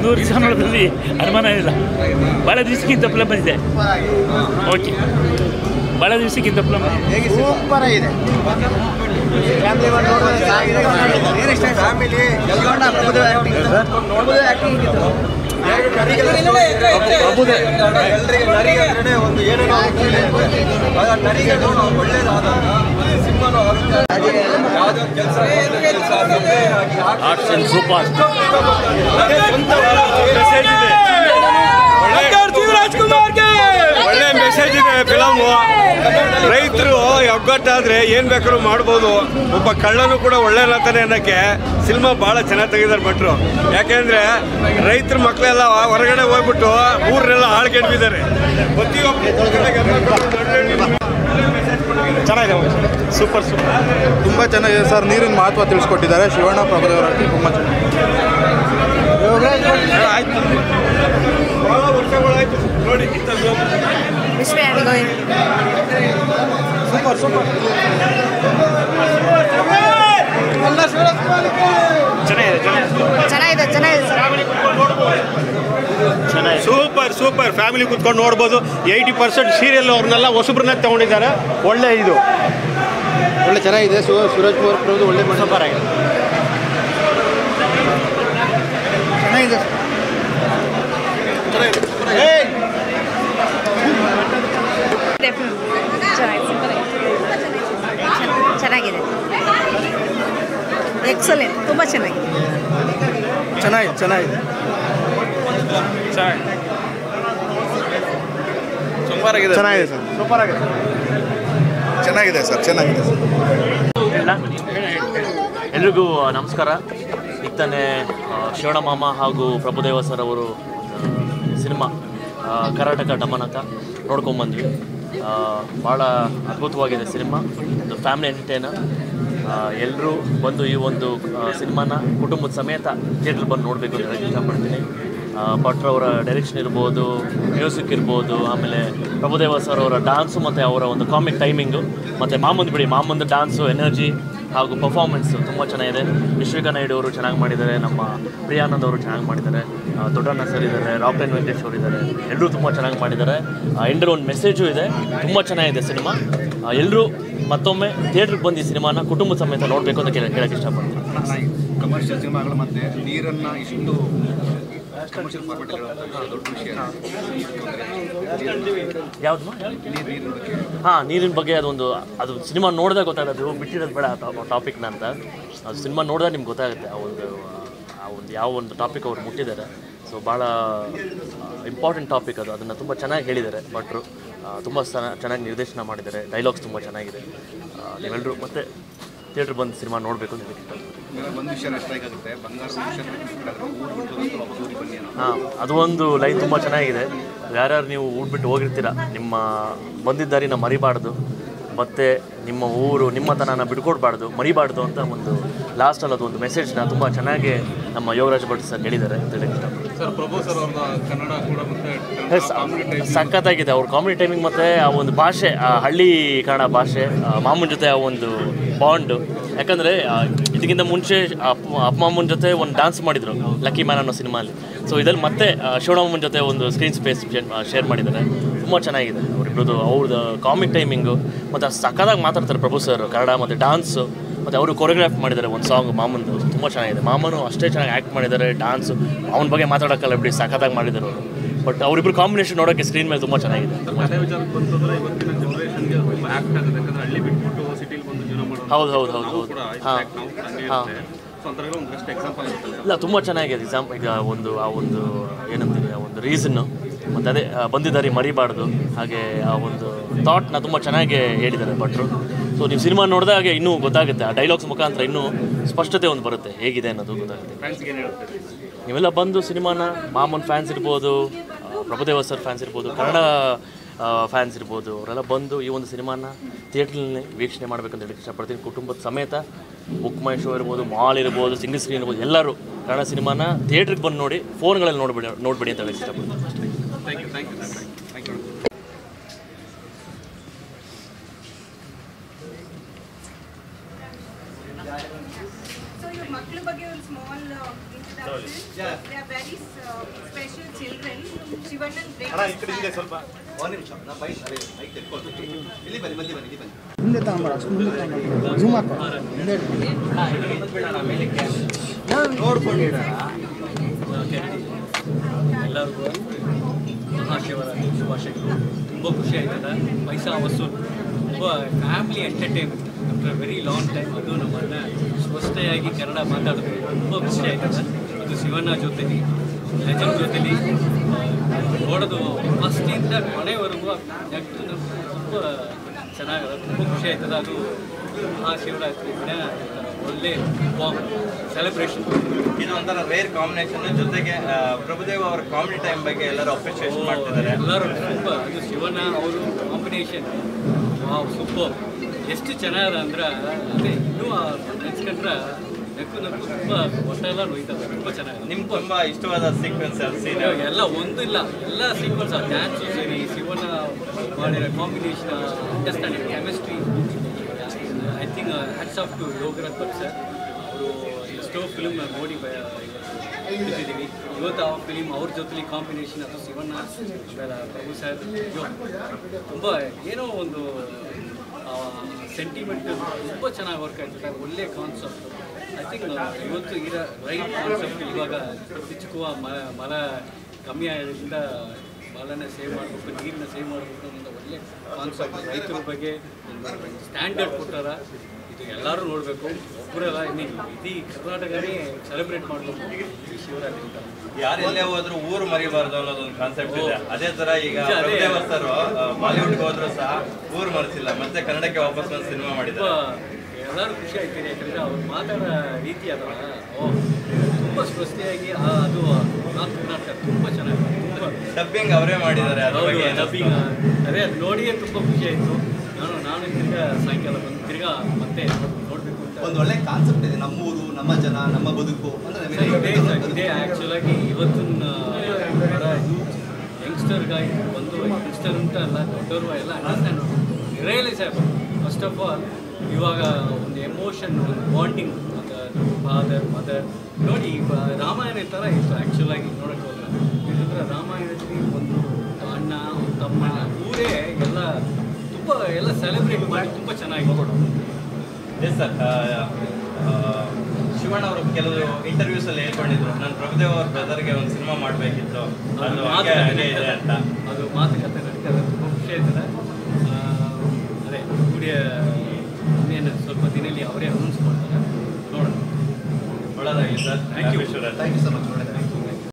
100 ಸಂಬಳದಲ್ಲಿ ಅನುಮಾನ ಇಲ್ಲ. ಭಾಳ ದಿವಸಕ್ಕಿಂತ ಫಿಲಮ್ ಬಂದಿದೆ. ಓಕೆ, ಭಾಳ ದಿವಸಕ್ಕಿಂತ ಫಿಲಮ್ ಸೂಪರ್ ಆಗಿದೆ. Action super. ಒಳ್ಳೆ ಮೆಸೇಜ್ ಇದೆ ಫಿಲಮು. ರೈತರು ಒಗ್ಗಟ್ಟಾದ್ರೆ ಏನ್ ಬೇಕಾದ್ರೂ ಮಾಡ್ಬೋದು. ಒಬ್ಬ ಕಳ್ಳನು ಕೂಡ ಒಳ್ಳೆಯನಂತಾನೆ ಅನ್ನೋಕ್ಕೆ ಸಿನಿಮಾ ಭಾಳ ಚೆನ್ನಾಗಿ ತೆಗೆದಾರೆ ಭಟ್ರು. ಯಾಕೆಂದ್ರೆ ರೈತರ ಮಕ್ಕಳೆಲ್ಲ ಹೊರಗಡೆ ಹೋಗ್ಬಿಟ್ಟು ಊರನ್ನೆಲ್ಲ ಹಾಳ್ಗೆಡ್ಬಿದ್ದಾರೆ. ಚೆನ್ನಾಗಿದೆ, ಸೂಪರ್ ತುಂಬ ಚೆನ್ನಾಗಿದೆ ಸರ್. ನೀರಿನ ಮಹತ್ವ ತಿಳಿಸ್ಕೊಟ್ಟಿದ್ದಾರೆ ಶಿವಣ್ಣ ಪ್ರಭುದೇವರಲ್ಲಿ. ತುಂಬ ಆಯ್ತು, ಭಾಳ ವರ್ಷಗಳಾಯ್ತು ನೋಡಿ. Super super super super family ಕೂತ್ಕೊಂಡು ನೋಡ್ಬೋದು. 80% ಸೀರಿಯಲ್ ಅವ್ರನ್ನೆಲ್ಲ ಹೊಸಬ್ರನ್ನ ತಗೊಂಡಿದ್ದಾರೆ. ಒಳ್ಳೆ ಇದು ಒಳ್ಳೆ ಚೆನ್ನಾಗಿದೆ. ಸುರೇಶ್ ಕುಮಾರ್ ಪ್ರಭು ಒಳ್ಳೆ ಸೂಪರ್ ಆಗಿದೆ. ಚೆನ್ನಾಗಿದೆ. ಚೆನ್ನಾಗಿದೆ, ಎಕ್ಸಲೆಂಟ್, ತುಂಬ ಚೆನ್ನಾಗಿದೆ. ಚೆನ್ನಾಗಿದೆ ಸೂಪರ್ ಆಗಿದೆ. ಚೆನ್ನಾಗಿದೆ ಸರ್, ಸೂಪರ್ ಆಗಿದೆ. ಚೆನ್ನಾಗಿದೆ ಸರ್, ಚೆನ್ನಾಗಿದೆ ಸರ್. ಎಲ್ರಿಗೂ ನಮಸ್ಕಾರ. ಈಗ ತಾನೇ ಶಿವಣ್ಣ ಮಾಮ ಹಾಗೂ ಪ್ರಭುದೇವ ಸರ್ ಅವರು ಸಿನಿಮಾ ಕರ್ನಾಟಕ ಡಮನಕ ನೋಡ್ಕೊಂಬಂದ್ವಿ. ಭಾಳ ಅದ್ಭುತವಾಗಿದೆ ಸಿನಿಮಾ. ಒಂದು ಫ್ಯಾಮಿಲಿ ಎಂಟರ್ಟೈನರ್. ಎಲ್ಲರೂ ಬಂದು ಈ ಒಂದು ಸಿನಿಮಾನ ಕುಟುಂಬದ ಸಮೇತ ಥಿಯೇಟ್ರ್ ಬಂದು ನೋಡಬೇಕು ಅಂತ ಹೇಳಕ್ಕೆ ಇಷ್ಟಪಡ್ತೀನಿ. ಭಟ್ರವರ ಡೈರೆಕ್ಷನ್ ಇರ್ಬೋದು, ಮ್ಯೂಸಿಕ್ ಇರ್ಬೋದು, ಆಮೇಲೆ ಪ್ರಭುದೇವ ಸರ್ ಅವರ ಡಾನ್ಸು ಮತ್ತು ಅವರ ಒಂದು ಕಾಮಿಕ್ ಟೈಮಿಂಗು, ಮತ್ತು ಮಾಮಂದು ಡಾನ್ಸು, ಎನರ್ಜಿ ಹಾಗೂ ಪರ್ಫಾರ್ಮೆನ್ಸು ತುಂಬ ಚೆನ್ನಾಗಿದೆ. ವಿಶ್ವಿಕಾ ನಾಯ್ಡು ಅವರು ಚೆನ್ನಾಗಿ ಮಾಡಿದ್ದಾರೆ, ನಮ್ಮ ಪ್ರಿಯಾನಂದ್ ಅವರು ಚೆನ್ನಾಗಿ ಮಾಡಿದ್ದಾರೆ, ದೊಡ್ಡಣ್ಣ ಸರ್ ಇದ್ದಾರೆ, ರಾಕ್ಲೈನ್ ವೆಂಕಟೇಶ್ ಅವರು ಇದ್ದಾರೆ. ಎಲ್ಲರೂ ತುಂಬ ಚೆನ್ನಾಗಿ ಮಾಡಿದ್ದಾರೆ. ಎಂಡಲ್ಲಿ ಒಂದು ಮೆಸೇಜು ಇದೆ. ತುಂಬ ಚೆನ್ನಾಗಿದೆ ಸಿನಿಮಾ. ಎಲ್ಲರೂ ಮತ್ತೊಮ್ಮೆ ಥಿಯೇಟ್ರಿಗೆ ಬಂದು ಈ ಸಿನಿಮಾನ ಕುಟುಂಬ ಸಮೇತ ನೋಡಬೇಕು ಅಂತ ಕೇಳಕ್ಕೆ ಇಷ್ಟಪಡ್ತೀನಿ. ಕಮರ್ಷಿಯಲ್ ಸಿನಿಮಾಗಳು ಮತ್ತು ನೀರನ್ನು ಇಷ್ಟು ಕಮರ್ಷಿಯಲ್ ದೊಡ್ಡ ವಿಷಯ ಯಾವುದು? ಹಾಂ, ನೀರಿನ ಬಗ್ಗೆ ಅದು ಸಿನಿಮಾ ನೋಡಿದಾಗ ಗೊತ್ತಾಗುತ್ತೆ. ಬಿಟ್ಟಿರೋದು ಬೇಡ ಟಾಪಿಕ್ನ ಅಂತ. ಅದು ಸಿನಿಮಾ ನೋಡಿದಾಗ ನಿಮ್ಗೆ ಗೊತ್ತಾಗುತ್ತೆ ಯಾವ ಒಂದು ಟಾಪಿಕ್ ಅವ್ರು ಮುಟ್ಟಿದ್ದಾರೆ. ಸೊ ಭಾಳ ಇಂಪಾರ್ಟೆಂಟ್ ಟಾಪಿಕ್ ಅದು. ಅದನ್ನು ತುಂಬ ಚೆನ್ನಾಗಿ ಹೇಳಿದ್ದಾರೆ ಭಟ್ರು. ತುಂಬ ಚೆನ್ನಾಗಿ ನಿರ್ದೇಶನ ಮಾಡಿದ್ದಾರೆ. ಡೈಲಾಗ್ಸ್ ತುಂಬ ಚೆನ್ನಾಗಿದೆ. ನೀವೆಲ್ಲರೂ ಮತ್ತೆ ಥಿಯೇಟ್ರ್ ಬಂದು ಸಿನಿಮಾ ನೋಡಬೇಕು ಅಂತ ಹೇಳಿ. ಹಾಂ, ಅದು ಒಂದು ಲೈನ್ ತುಂಬ ಚೆನ್ನಾಗಿದೆ. ಯಾರ್ಯಾರು ನೀವು ಊಟ್ಬಿಟ್ಟು ಹೋಗಿರ್ತೀರ, ನಿಮ್ಮ ಬಂದಿದ್ದಾರಿನ ಮರಿಬಾರ್ದು, ಮತ್ತು ನಿಮ್ಮ ಊರು ನಿಮ್ಮತನ ಬಿಡ್ಕೊಡ್ಬಾರ್ದು, ಮರಿಬಾರ್ದು ಅಂತ ಒಂದು ಲಾಸ್ಟಲ್ಲಿ ಅದೊಂದು ಮೆಸೇಜ್ನ ತುಂಬ ಚೆನ್ನಾಗಿ ನಮ್ಮ ಯೋಗರಾಜ್ ಭಟ್ ಸರ್ ಹೇಳಿದ್ದಾರೆ ಅಂತ ಹೇಳಿ ಇಷ್ಟಪಡ್ತೀನಿ. ಸಖತ್ತಾಗಿದೆ ಅವ್ರ ಕಾಮಿಡಿ ಟೈಮಿಂಗ್ ಮತ್ತು ಆ ಒಂದು ಭಾಷೆ, ಆ ಹಳ್ಳಿ ಕನ್ನಡ ಭಾಷೆ, ಮಾಮೂನ್ ಜೊತೆ ಆ ಒಂದು ಬಾಂಡು. ಯಾಕಂದರೆ ಇದಕ್ಕಿಂತ ಮುಂಚೆ ಅಪ್ಪಮ್ಮನ ಜೊತೆ ಒಂದು ಡಾನ್ಸ್ ಮಾಡಿದರು ಲಕ್ಕಿ ಮ್ಯಾನ್ ಅನ್ನೋ ಸಿನಿಮಾಲಿ. ಸೊ ಇದರಲ್ಲಿ ಮತ್ತೆ ಶಿವಣ್ಣಮ್ಮನ ಜೊತೆ ಒಂದು ಸ್ಕ್ರೀನ್ ಸ್ಪೇಸ್ ಶೇರ್ ಮಾಡಿದ್ದಾರೆ. ತುಂಬ ಚೆನ್ನಾಗಿದೆ ಅವರಿಬ್ಬರದು. ಅವ್ರದ್ದು ಕಾಮಿಕ್ ಟೈಮಿಂಗು ಮತ್ತು ಸಖತ್ತಾಗಿ ಮಾತಾಡ್ತಾರೆ ಪ್ರಭು ಸರ್ ಕನ್ನಡ, ಮತ್ತು ಡಾನ್ಸು, ಮತ್ತು ಅವರು ಕೊರಿಯೋಗ್ರಾಫ್ ಮಾಡಿದ್ದಾರೆ ಒಂದು ಸಾಂಗ್ ಮಾಮಂದು. ತುಂಬ ಚೆನ್ನಾಗಿದೆ. ಮಾಮನು ಅಷ್ಟೇ ಚೆನ್ನಾಗಿ ಆ್ಯಕ್ಟ್ ಮಾಡಿದ್ದಾರೆ. ಡಾನ್ಸು ಅವನ ಬಗ್ಗೆ ಮಾತಾಡೋಕ್ಕಲ್ಲ, ಬಿಡಿ ಸಖತ್ತಾಗಿ ಮಾಡಿದ್ದಾರೆ ಅವರು. ಬಟ್ ಅವರಿಬ್ಬರು ಕಾಂಬಿನೇಷನ್ ನೋಡೋಕ್ಕೆ ಸ್ಕ್ರೀನ್ ಮೇಲೆ ತುಂಬ ಚೆನ್ನಾಗಿದೆ. ಹೌದು ಹಾಂ ಹಾಂ, ಇಲ್ಲ ತುಂಬ ಚೆನ್ನಾಗಿದೆ. ಈಗ ಆ ಒಂದು ಏನಂತೀವಿ, ಆ ಒಂದು ರೀಸನ್ನು, ಮತ್ತು ಅದೇ ಬಂದಿದ್ದಾರೆ ಮರಿಬಾರ್ದು, ಹಾಗೆ ಆ ಒಂದು ಥಾಟ್ನ ತುಂಬ ಚೆನ್ನಾಗಿ ಹೇಳಿದ್ದಾರೆ ಭಟ್ರು. ಸೊ ನೀವು ಸಿನಿಮಾ ನೋಡಿದಾಗ ಇನ್ನೂ ಗೊತ್ತಾಗುತ್ತೆ, ಆ ಡೈಲಾಗ್ಸ್ ಮುಖಾಂತರ ಇನ್ನೂ ಸ್ಪಷ್ಟತೆ ಒಂದು ಬರುತ್ತೆ ಹೇಗಿದೆ ಅನ್ನೋದು ಗೊತ್ತಾಗುತ್ತೆ. ನೀವೆಲ್ಲ ಬಂದು ಸಿನಿಮಾನ, ಮಾಮೂನ್ ಫ್ಯಾನ್ಸ್ ಇರ್ಬೋದು, ಪ್ರಭುದೇವ ಸರ್ ಫ್ಯಾನ್ಸ್ ಇರ್ಬೋದು, ಕನ್ನಡ ಫ್ಯಾನ್ಸ್ ಇರ್ಬೋದು, ಅವರೆಲ್ಲ ಬಂದು ಈ ಒಂದು ಸಿನಿಮಾನ ಥಿಯೇಟ್ರಲ್ಲಿ ವೀಕ್ಷಣೆ ಮಾಡಬೇಕಂತ ಹೇಳಿ ಇಷ್ಟಪಡ್ತೀನಿ. ಕುಟುಂಬದ ಸಮೇತ ಬುಕ್ ಮೈ ಶೋ ಇರ್ಬೋದು, ಮಾಲ್ ಇರ್ಬೋದು, ಸಿಂಗಲ್ ಸ್ಕ್ರೀನ್ ಇರ್ಬೋದು, ಎಲ್ಲರೂ ಕನ್ನಡ ಸಿನಿಮಾನ ಥಿಯೇಟ್ರಿಗೆ ಬಂದು ನೋಡಿ, ಫೋನ್ಗಳಲ್ಲಿ ನೋಡಬೇಡಿ ಅಂತ ಹೇಳಿ ಇಷ್ಟಪಡ್ತೀನಿ. So your ಮಕ್ಕಳ ಬಗ್ಗೆ ಒಂದು small They are very special children. Shivanand breaks ಸ್ವಲ್ಪ ಒಂದು ನಿಮಿಷ ನಾ ಬೈಕ್ ತೆಕ್ಕೊಳ್ತೀನಿ ಇಲ್ಲಿ ಬನ್ನಿ ಮುಂದೆ ಬನ್ನಿ ಬನ್ನಿ ಮುಂದೆ ತಗೊಂಬರ ಮುಂದೆ ತಗೊಂಬರ ಜೂಮ್ ಹಾಕೋ ನೋಡ್ಕೊಂಡಿರ ಎಲ್ಲರಿಗೂ ಮಹಾಶಿವರಾತ್ರಿ ಶುಭಾಶಯಗಳು. ತುಂಬ ಖುಷಿ ಆಯ್ತದ. ಪೈಸಾ ವಸೂಲ್ ತುಂಬ family entertainment after very long time. ಅದು ನಮ್ಮನ್ನ ಸ್ವಸ್ಥೆಯಾಗಿ ಕನ್ನಡ ಮಾತಾಡಿದ್ರು ತುಂಬ ಖುಷಿ ಆಯ್ತದ. ಅದು ಶಿವಣ್ಣ ಜೊತೆಲಿ ಲೆಜೆಂಡ್ ಜೊತೆಲಿ ನೋಡೋದು ಫಸ್ಟಿಂದ ಕೊನೆವರೆಗೂ ತುಂಬ ಚೆನ್ನಾಗಿದೆ. ತುಂಬ ಖುಷಿ ಆಯ್ತದ. ಅದು ಮಹಾಶಿವರಾತ್ರಿ ದಿನ ಒಳ್ಳೆ ಸೆಲೆಬ್ರೇಷನ್. ಇದು ಒಂಥರ ರೇರ್ ಕಾಂಬಿನೇಷನ್. ಜೊತೆಗೆ ಪ್ರಭುದೇವ್ ಅವರ ಕಾಮಿಡಿ ಟೈಮ್ ಬಗ್ಗೆ ಎಲ್ಲರೂ ಅಪ್ರಿಷಿಯೇಷನ್ ಮಾಡ್ತಿದ್ದಾರೆ. ಎಲ್ಲರೂ ತುಂಬ ಅದು ಶಿವಣ್ಣ ಅವರು ಕಾಂಬಿನೇಷನ್ ಸೂಪರ್. ಎಷ್ಟು ಚೆನ್ನಾಗಿದೆ ಅಂದ್ರೆ ಅದೇ ಇನ್ನೂ ನೆನೆಸ್ಕೊಂಡ್ರೆ ನಕ್ಕು ನಕ್ಕು ತುಂಬ ಹೊಟ್ಟೆಲ್ಲ ನೋಯ್ತದೆ. ತುಂಬ ಚೆನ್ನಾಗಿದೆ. ನಿಮ್ಗೆ ತುಂಬ ಇಷ್ಟವಾದ ಸೀಕ್ವೆನ್ಸ್ ಸೀನ್ ಎಲ್ಲ ಒಂದಿಲ್ಲ, ಎಲ್ಲ ಸೀಕ್ವೆನ್ಸ್ ಡ್ಯಾನ್ಸು ಸೇರಿ ಶಿವಣ್ಣ ಮಾಡಿರೋ combination understanding chemistry. I think hats off to Yogaraj Bhat sir. ಅವರು ಎಷ್ಟೋ ಫಿಲ್ಮ್ ನೋಡಿ ಇಟ್ಟಿದ್ದೀವಿ. ಇವತ್ತು ಆ ಫಿಲಿಮ್ ಅವ್ರ ಜೊತೆಲಿ ಕಾಂಬಿನೇಷನ್ ಅದು ಶಿವಣ್ಣ ಆಮೇಲೆ ಪ್ರಭು ಸರ್ ತುಂಬ ಏನೋ ಒಂದು ಸೆಂಟಿಮೆಂಟ್ ತುಂಬ ಚೆನ್ನಾಗಿ ವರ್ಕ್ ಆಗ್ತದೆ. ಒಳ್ಳೆ ಕಾನ್ಸೆಪ್ಟ್. ಐ ಥಿಂಕ್ ಇವತ್ತು ಇರೋ ರೈಟ್ ಕಾನ್ಸೆಪ್ಟ್. ಇವಾಗ ಚಿಕ್ಕುವ ಮಲ ಕಮ್ಮಿ ಆಗೋದ್ರಿಂದ ಮಲನ ಸೇವ್ ಮಾಡಬೇಕು, ನೀರನ್ನ ಸೇವ್ ಮಾಡಬೇಕು ಅನ್ನೋ ಒಳ್ಳೆ ಕಾನ್ಸೆಪ್ಟ್. ರೈತರ ಬಗ್ಗೆ ಸ್ಟ್ಯಾಂಡರ್ಡ್ ಕೊಟ್ಟಾರ. ಇದು ಎಲ್ಲರೂ ನೋಡಬೇಕು. ಒಬ್ಬರಲ್ಲ ಇಡೀ ಕರ್ನಾಟಕನೇ ಸೆಲೆಬ್ರೇಟ್ ಮಾಡಬೇಕು ಈ ಶಿವರಾತ್ರಿ ಅಂತ. ಯಾರೆಲ್ಲೇ ಹೋದ್ರು ಊರು ಮರಿಬಾರ್ದು ಅನ್ನೋದೊಂದು ಕಾನ್ಸೆಪ್ಟ್ ಇದೆ. ಅದೇ ತರ ಈಗ ಪ್ರಭುದೇವ ಸರ್ ಬಾಲಿವುಡ್ಗೆ ಹೋದ್ರು ಸಹ ಊರು ಮರೆಸಿಲ್ಲ, ಮತ್ತೆ ಕನ್ನಡಕ್ಕೆ ವಾಪಸ್ ಒಂದು ಸಿನಿಮಾ ಮಾಡಿದ್ದಾರೆ. ಎಲ್ಲರೂ ಖುಷಿ ಆಗ್ತೀನಿ. ಯಾಕಂದರೆ ಅವ್ರು ಮಾತಾಡೋ ರೀತಿ ಅದಲ್ಲ ತುಂಬ ಸ್ಪಷ್ಟವಾಗಿ ಅದು ನಾರ್ತ್ ಕರ್ನಾಟಕ ತುಂಬ ಚೆನ್ನಾಗಿದೆ. ತುಂಬ ಡಬ್ಬಿಂಗ್ ಅವರೇ ಮಾಡಿದ್ದಾರೆ. ಡಬ್ಬಿಂಗ್ ಅದೇ ಅದು ನೋಡಿಯೇ ತುಂಬ ಖುಷಿ ಆಯಿತು. ನಾನು ತಿರ್ಗಾ ಸಾಯಂಕಾಲ ಬಂದು ತಿರ್ಗಾ ಮತ್ತೆ ನೋಡಬೇಕು ಅಂತ. ಒಂದು ಒಳ್ಳೆ ಕಾನ್ಸೆಪ್ಟ್ ಇದೆ. ನಮ್ಮೂರು, ನಮ್ಮ ಜನ, ನಮ್ಮ ಬದುಕು ಅಂದ್ರೆ ಇದೇ ಆ್ಯಕ್ಚುಲಾಗಿ ಇವತ್ತಿನ ಯಂಗ್ಸ್ಟರ್ಗಾಗಿ ಒಂದು ಯಂಗ್ಸ್ಟರ್ ಅಂತ ಅಲ್ಲ, ದೊಡ್ಡವರು ಎಲ್ಲ ಅಂಡರ್ಸ್ಟ್ಯಾಂಡ್ ರಿಯಲೈಸ್ ಆಗಬೇಕು. ಫಸ್ಟ್ ಆಫ್ ಆಲ್ ಇವಾಗ ಒಂದು ಎಮೋಷನ್, ಒಂದು ಬಾಂಡಿಂಗ್, ಫಾದರ್ ಮದರ್ ನೋಡಿ ರಾಮಾಯಣ ಥರ ಇತ್ತು ಆ್ಯಕ್ಚುಲಾಗಿ ನೋಡೋಕ್ಕೆ ಹೋದ್ರೆ. ಯಾಕಂದರೆ ರಾಮಾಯಣದಲ್ಲಿ ಒಂದು ಅಣ್ಣ, ಒಂದು ತಮ್ಮ, ಊರೇ ಎಲ್ಲ ತುಂಬ ಎಲ್ಲ ಸೆಲೆಬ್ರೇಟ್ ಮಾಡಿ ತುಂಬ ಚೆನ್ನಾಗಿ ಎಸ್ ಸರ್. ಶಿವಣ್ಣ ಅವರು ಕೆಲವು ಇಂಟರ್ವ್ಯೂಸ್ ಅಲ್ಲಿ ಹೇಳ್ಕೊಂಡಿದ್ರು, ನಾನು ಪ್ರಭುದೇವ್ ಅವ್ರ ಬ್ರದರ್ಗೆ ಒಂದು ಸಿನಿಮಾ ಮಾಡಬೇಕಿತ್ತು, ಅದು ಹಾಗೆ ಇದೆ ಅಂತ. ಅದು ಮಾತುಕತೆ ನಡೀತದೆ. ತುಂಬ ಖುಷಿ ಆಯ್ತದೆ. ಅದೇ ಗುಡಿಯ ಇನ್ನೇನು ಸ್ವಲ್ಪ ದಿನದಲ್ಲಿ ಅವರೇ ಅನೌನ್ಸ್ ಮಾಡ್ತಾರೆ, ನೋಡೋಣ. ಒಳ್ಳೆದಾಗಿ sir. Thank you. Thank you so much.